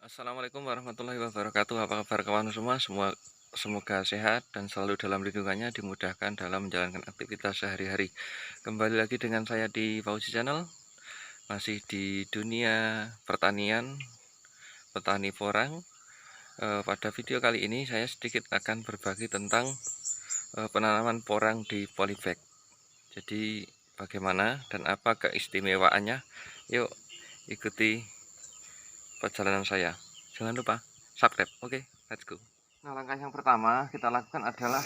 Assalamualaikum warahmatullahi wabarakatuh. Apa kabar kawan semua? Semoga sehat dan selalu dalam lindungannya, dimudahkan dalam menjalankan aktivitas sehari-hari. Kembali lagi dengan saya di Fauzi Channel, masih di dunia pertanian, petani porang. Pada video kali ini saya sedikit akan berbagi tentang penanaman porang di polybag. Jadi bagaimana dan apa keistimewaannya? Yuk ikuti perjalanan saya. Jangan lupa subscribe. Oke, let's go. Nah, langkah yang pertama kita lakukan adalah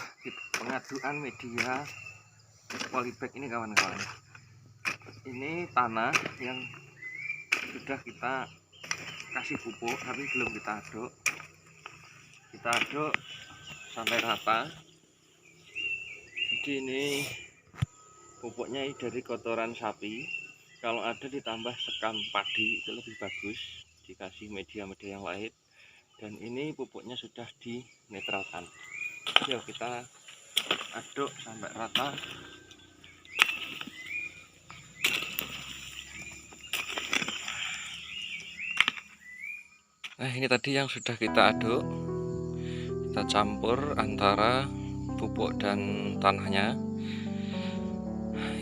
pengaduan media polybag ini kawan-kawan. Ini tanah yang sudah kita kasih pupuk tapi belum kita aduk. Kita aduk sampai rata. Jadi ini pupuknya dari kotoran sapi. Kalau ada ditambah sekam padi itu lebih bagus. Dikasih media-media yang lain. Dan ini pupuknya sudah dinetralkan. Yuk kita aduk sampai rata. Nah, ini tadi yang sudah kita aduk, kita campur antara pupuk dan tanahnya.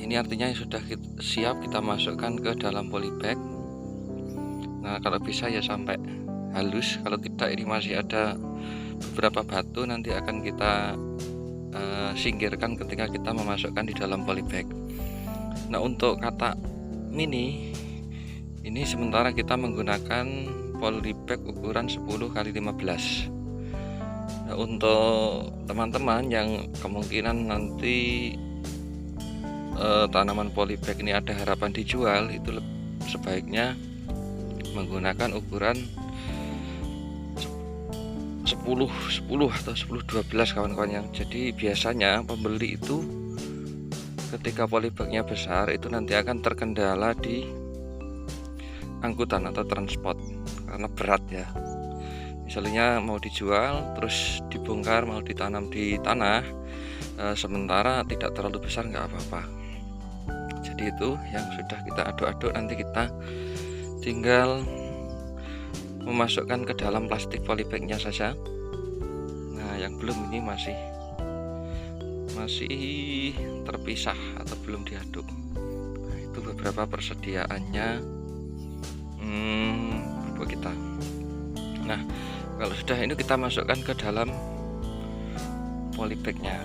Ini artinya sudah siap kita masukkan ke dalam polybag. Nah, kalau bisa ya sampai halus, kalau tidak ini masih ada beberapa batu, nanti akan kita singkirkan ketika kita memasukkan di dalam polybag. Nah, untuk katak mini ini sementara kita menggunakan polybag ukuran 10x15. Nah, untuk teman-teman yang kemungkinan nanti tanaman polybag ini ada harapan dijual, itu sebaiknya menggunakan ukuran 10 atau 10-12 kawan-kawan. Yang jadi biasanya pembeli itu ketika polybagnya besar itu nanti akan terkendala di angkutan atau transport karena berat ya. Misalnya mau dijual terus dibongkar mau ditanam di tanah, sementara tidak terlalu besar nggak apa-apa. Jadi itu yang sudah kita aduk-aduk, nanti kita tinggal memasukkan ke dalam plastik polybagnya saja. Nah, yang belum ini masih terpisah atau belum diaduk. Nah, itu beberapa persediaannya pupuk kita. Nah, kalau sudah ini kita masukkan ke dalam polybagnya.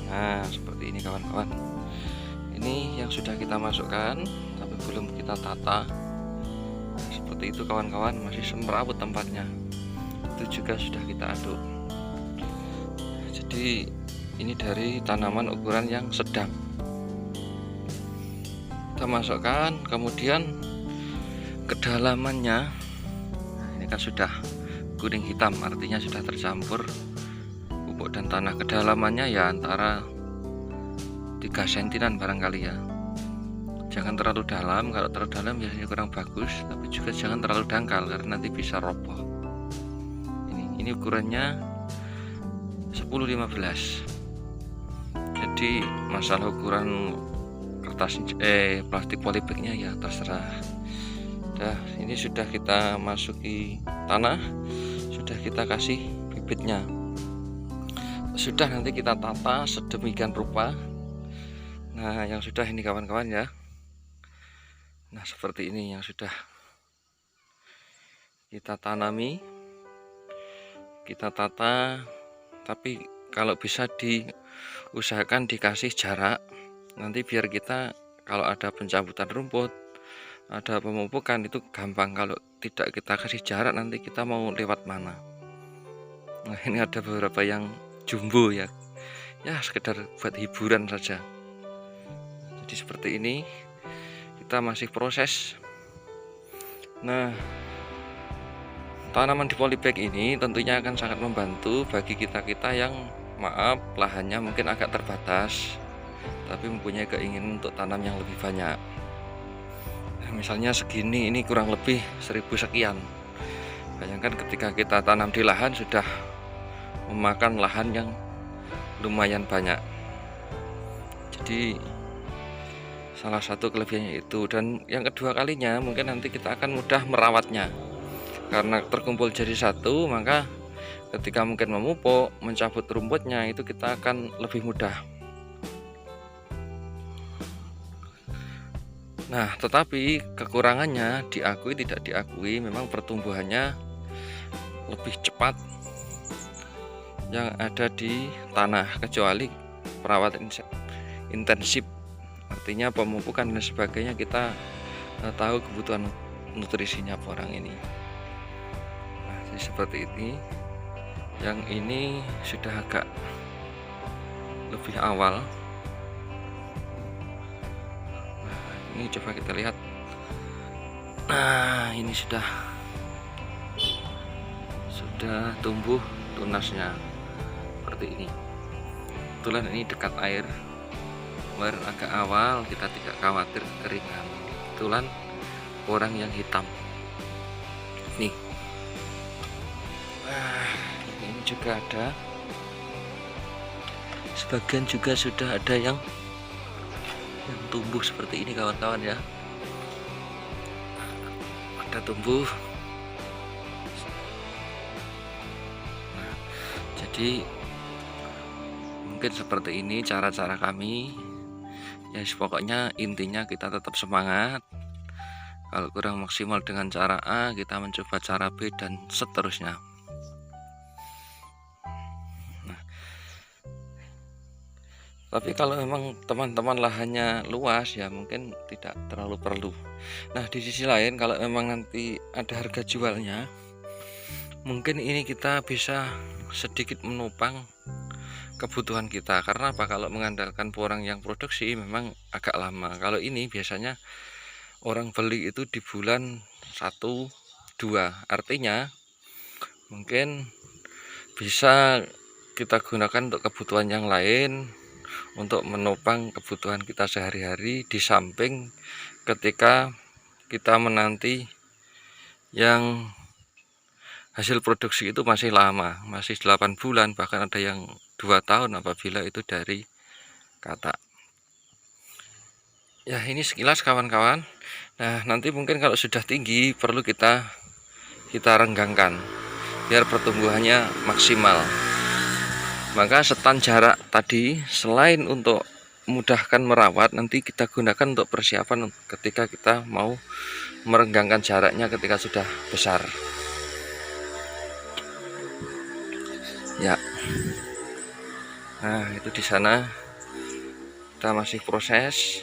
Nah, seperti ini kawan-kawan. Ini yang sudah kita masukkan tapi belum kita tata. Nah, seperti itu kawan-kawan, masih semrawut tempatnya. Itu juga sudah kita aduk. Jadi ini dari tanaman ukuran yang sedang. Kita masukkan, kemudian kedalamannya. Nah, ini kan sudah kuning hitam, artinya sudah tercampur pupuk dan tanah. Kedalamannya ya antara 3 sentian barangkali ya. Jangan terlalu dalam, kalau terlalu dalam biasanya kurang bagus, tapi juga jangan terlalu dangkal karena nanti bisa roboh. Ini ukurannya 10-15. Jadi masalah ukuran kertas plastik polybagnya ya terserah. Nah, ini sudah kita masuki tanah, sudah kita kasih bibitnya, sudah nanti kita tata sedemikian rupa. Nah, yang sudah ini kawan-kawan ya. Nah, seperti ini yang sudah kita tanami, kita tata, tapi kalau bisa diusahakan dikasih jarak, nanti biar kita kalau ada pencabutan rumput, ada pemupukan itu gampang. Kalau tidak kita kasih jarak, nanti kita mau lewat mana. Nah, ini ada beberapa yang jumbo ya, sekedar buat hiburan saja. Jadi seperti ini, kita masih proses. Nah, tanaman di polybag ini tentunya akan sangat membantu bagi kita-kita yang maaf lahannya mungkin agak terbatas tapi mempunyai keinginan untuk tanam yang lebih banyak. Nah, misalnya segini, ini kurang lebih 1000 sekian. Bayangkan ketika kita tanam di lahan sudah memakan lahan yang lumayan banyak. Jadi salah satu kelebihannya itu. Dan yang kedua kalinya mungkin nanti kita akan mudah merawatnya. Karena terkumpul jadi satu, maka ketika mungkin memupuk, mencabut rumputnya itu kita akan lebih mudah. Nah, tetapi kekurangannya diakui tidak diakui, memang pertumbuhannya lebih cepat yang ada di tanah, kecuali perawatan intensif, artinya pemupukan dan sebagainya. Kita tahu kebutuhan nutrisinya porang ini. Nah, jadi seperti ini. Yang ini sudah agak lebih awal. Nah, ini coba kita lihat. Nah, ini sudah tumbuh tunasnya seperti ini. Kebetulan ini dekat air, kemarin agak awal, kita tidak khawatir kekeringan. Kebetulan porang yang hitam nih. Ini juga ada, sebagian juga sudah ada yang tumbuh seperti ini kawan-kawan ya, ada tumbuh. Nah, jadi mungkin seperti ini cara-cara kami ya. Pokoknya intinya kita tetap semangat. Kalau kurang maksimal dengan cara A, kita mencoba cara B dan seterusnya. Nah, tapi kalau memang teman-teman lahannya luas ya mungkin tidak terlalu perlu. Nah, di sisi lain kalau memang nanti ada harga jualnya, mungkin ini kita bisa sedikit menopang kebutuhan kita. Karena apa? Kalau mengandalkan porang yang produksi memang agak lama. Kalau ini biasanya orang beli itu di bulan 1, 2, artinya mungkin bisa kita gunakan untuk kebutuhan yang lain, untuk menopang kebutuhan kita sehari-hari, di samping ketika kita menanti yang hasil produksi itu masih lama, masih 8 bulan, bahkan ada yang 2 tahun apabila itu dari katak. Ya, ini sekilas kawan-kawan. Nah, nanti mungkin kalau sudah tinggi perlu kita renggangkan biar pertumbuhannya maksimal. Maka setan jarak tadi selain untuk memudahkan merawat, nanti kita gunakan untuk persiapan ketika kita mau merenggangkan jaraknya ketika sudah besar. Ya. Nah, itu di sana kita masih proses.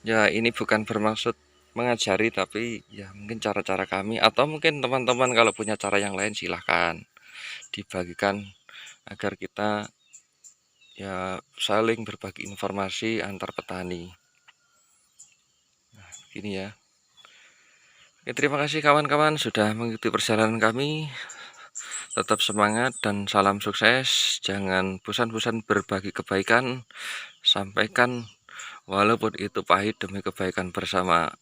Ya, ini bukan bermaksud mengajari, tapi ya mungkin cara-cara kami, atau mungkin teman-teman kalau punya cara yang lain silahkan dibagikan agar kita ya saling berbagi informasi antar petani. Nah, begini ya. Oke, terima kasih kawan-kawan sudah mengikuti perjalanan kami. Tetap semangat dan salam sukses. Jangan bosan-bosan berbagi kebaikan. Sampaikan walaupun itu pahit demi kebaikan bersama.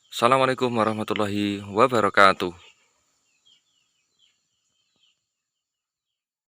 Assalamualaikum warahmatullahi wabarakatuh.